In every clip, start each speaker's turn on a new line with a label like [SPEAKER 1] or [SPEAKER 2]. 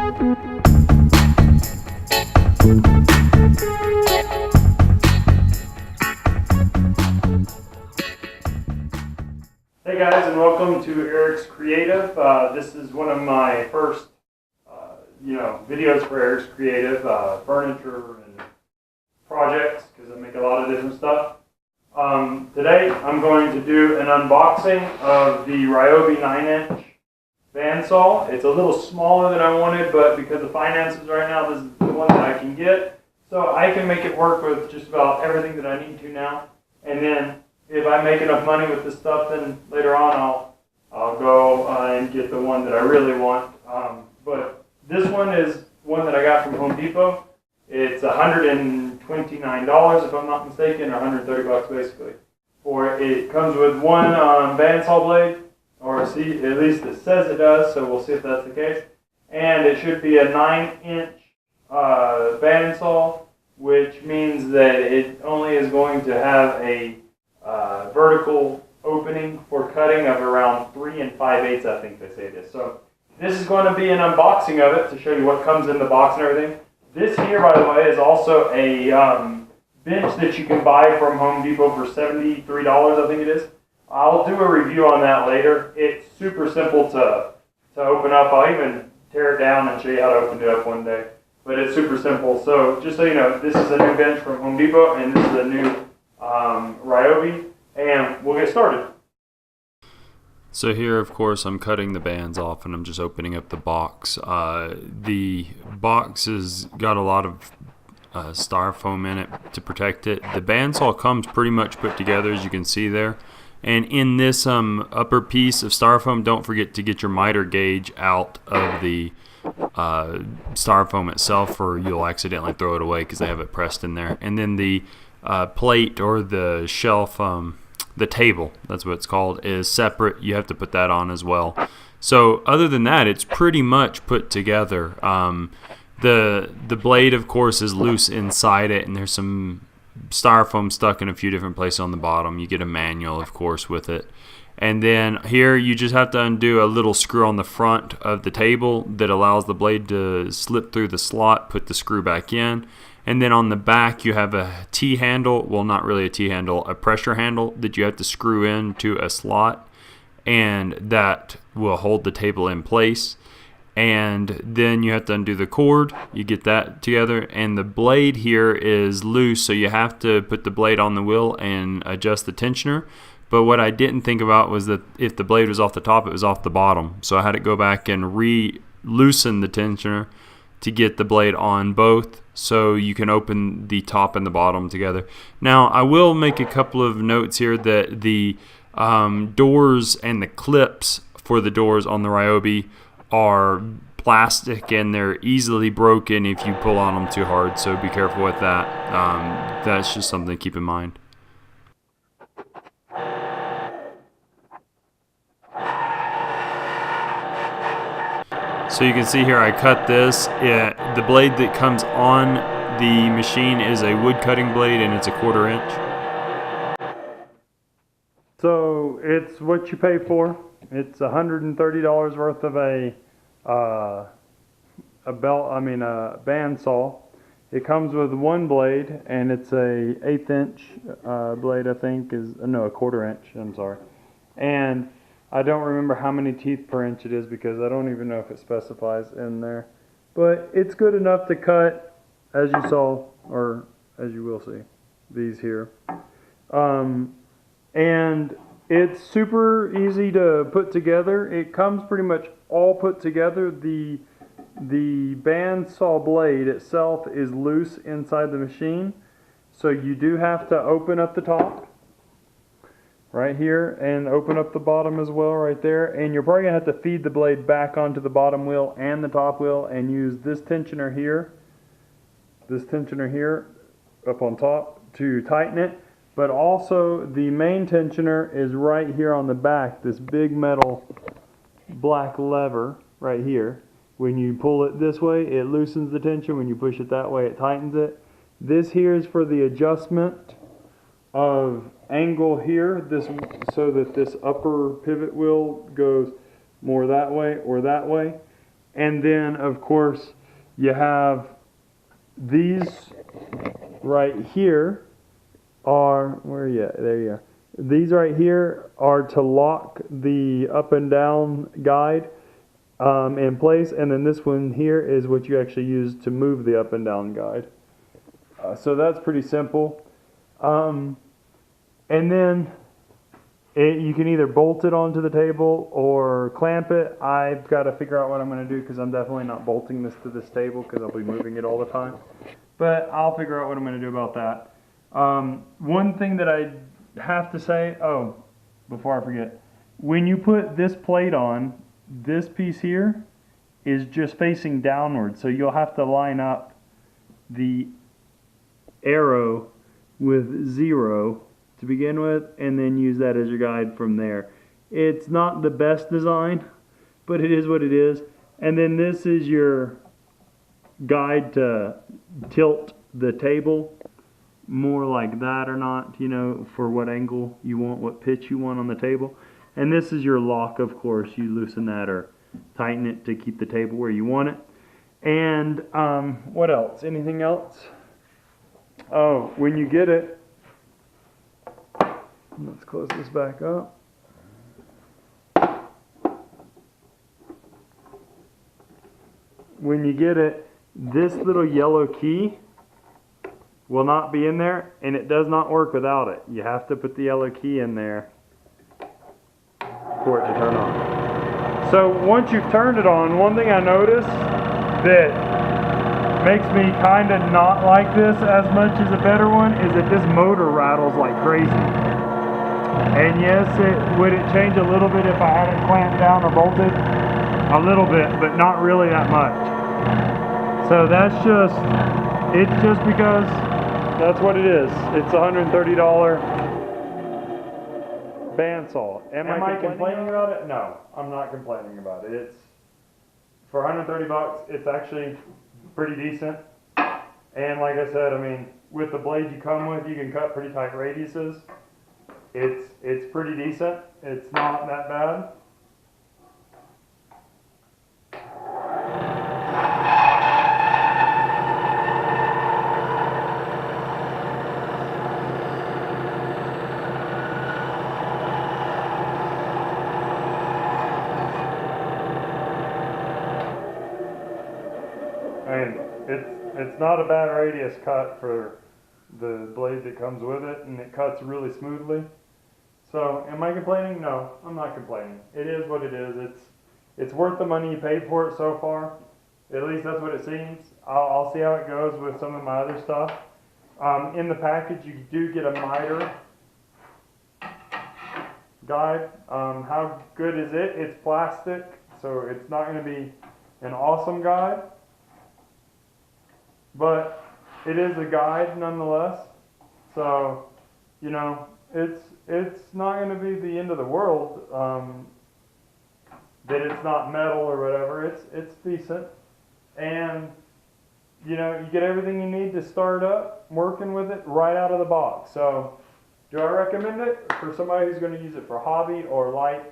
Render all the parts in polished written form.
[SPEAKER 1] Hey guys, and welcome to Eric's Creative. This is one of my first, videos for Eric's Creative, furniture and projects, because I make a lot of different stuff. Today I'm going to do an unboxing of the Ryobi 9-inch bandsaw. It's a little smaller than I wanted, but because of finances right now, this is the one that I can get. So I can make it work with just about everything that I need to now. And then if I make enough money with this stuff, then later on I'll go and get the one that I really want. But this one is one that I got from Home Depot. It's $129 if I'm not mistaken, or 130 bucks basically. It comes with one bandsaw blade, or at least it says it does, so we'll see if that's the case. And it should be a 9-inch bandsaw, which means that it only is going to have a vertical opening for cutting of around 3 5/8, I think they say this. So this is going to be an unboxing of it to show you what comes in the box and everything. This here, by the way, is also a bench that you can buy from Home Depot for $73, I think it is. I'll do a review on that later. It's super simple to open up. I'll even tear it down and show you how to open it up one day. But it's super simple. So just so you know, this is a new bench from Home Depot, and this is a new Ryobi. And we'll get started.
[SPEAKER 2] So here, of course, I'm cutting the bands off and I'm just opening up the box. The box has got a lot of styrofoam in it to protect it. The bandsaw comes pretty much put together, as you can see there. And in this upper piece of styrofoam, don't forget to get your miter gauge out of the styrofoam itself, or you'll accidentally throw it away because they have it pressed in there. And then the plate, or the shelf, the table, that's what it's called, is separate. You have to put that on as well. So other than that, it's pretty much put together. The blade, of course, is loose inside it, and there's some styrofoam stuck in a few different places on the bottom. You get a manual, of course, with it. And then here you just have to undo a little screw on the front of the table that allows the blade to slip through the slot, put the screw back in. And then on the back you have a T-handle, well, not really a T-handle, a pressure handle that you have to screw into a slot, and that will hold the table in place. And then you have to undo the cord, you get that together, and the blade here is loose, so you have to put the blade on the wheel and adjust the tensioner. But what I didn't think about was that if the blade was off the top, it was off the bottom. So I had to go back and loosen the tensioner to get the blade on both, so you can open the top and the bottom together. Now, I will make a couple of notes here that the doors and the clips for the doors on the Ryobi are plastic, and they're easily broken if you pull on them too hard, so be careful with that. That's just something to keep in mind. So you can see here I cut this. The blade that comes on the machine is a wood cutting blade, and it's a 1/4 inch.
[SPEAKER 1] So it's what you pay for. It's $130 worth of a bandsaw. It comes with one blade, and it's a 1/8 inch blade, I think, a 1/4 inch, I'm sorry. And I don't remember how many teeth per inch it is, because I don't even know if it specifies in there. But it's good enough to cut, as you saw, or as you will see, these here. And it's super easy to put together. It comes pretty much all put together. The bandsaw blade itself is loose inside the machine, so you do have to open up the top right here and open up the bottom as well right there, and you're probably gonna have to feed the blade back onto the bottom wheel and the top wheel, and use this tensioner here up on top to tighten it. But also the main tensioner is right here on the back, this big metal black lever right here. When you pull it this way, it loosens the tension. When you push it that way, it tightens it. This here is for the adjustment of angle here, so that this upper pivot wheel goes more that way or that way. And then, of course, you have these right here are, where are you at? There you are. These right here are to lock the up and down guide in place, and then this one here is what you actually use to move the up and down guide. So that's pretty simple. And then you can either bolt it onto the table or clamp it. I've got to figure out what I'm going to do because I'm definitely not bolting this to this table because I'll be moving it all the time. But I'll figure out what I'm going to do about that. One thing that I have to say, oh, before I forget, when you put this plate on, this piece here is just facing downward, so you'll have to line up the arrow with 0 to begin with, and then use that as your guide from there. It's not the best design, but it is what it is. And then this is your guide to tilt the table more like that or not, you know, for what angle you want, what pitch you want on the table. And this is your lock, of course. You loosen that or tighten it to keep the table where you want it. And what else? Anything else? Oh, when you get it, let's close this back up. When you get it, this little yellow key will not be in there, and it does not work without it. You have to put the yellow key in there for it to turn on. So once you've turned it on, one thing I noticed that makes me kind of not like this as much as a better one is that this motor rattles like crazy. And yes, would it change a little bit if I had it clamped down or bolted? A little bit, but not really that much. So it's just because that's what it is. It's a $130 bandsaw. Am I complaining about it? No, I'm not complaining about it. It's for 130 bucks. It's actually pretty decent. And like I said, I mean, with the blade you come with, you can cut pretty tight radiuses. It's pretty decent. It's not that bad. I mean, it's not a bad radius cut for the blade that comes with it, and it cuts really smoothly. So, am I complaining? No, I'm not complaining. It is what it is. It's worth the money you paid for it so far. At least that's what it seems. I'll see how it goes with some of my other stuff. In the package, you do get a miter guide. How good is it? It's plastic, so it's not going to be an awesome guide. But it is a guide nonetheless. So, you know, it's not going to be the end of the world that it's not metal or whatever. It's decent, and you know, you get everything you need to start up working with it right out of the box. So, do I recommend it for somebody who's going to use it for hobby or light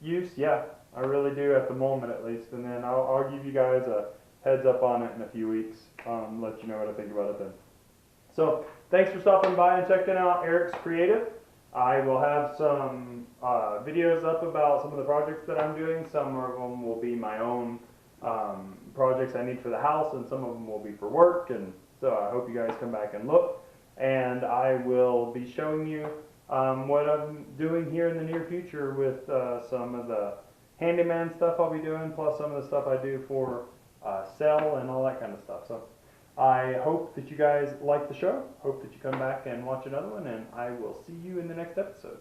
[SPEAKER 1] use? Yeah, I really do at the moment at least, and then I'll give you guys a heads up on it in a few weeks. Let you know what I think about it then. So, thanks for stopping by and checking out Eric's Creative. I will have some videos up about some of the projects that I'm doing. Some of them will be my own projects I need for the house, and some of them will be for work. And so I hope you guys come back and look. And I will be showing you what I'm doing here in the near future with some of the handyman stuff I'll be doing, plus some of the stuff I do for sell and all that kind of stuff. So I hope that you guys like the show. Hope that you come back and watch another one, and I will see you in the next episode.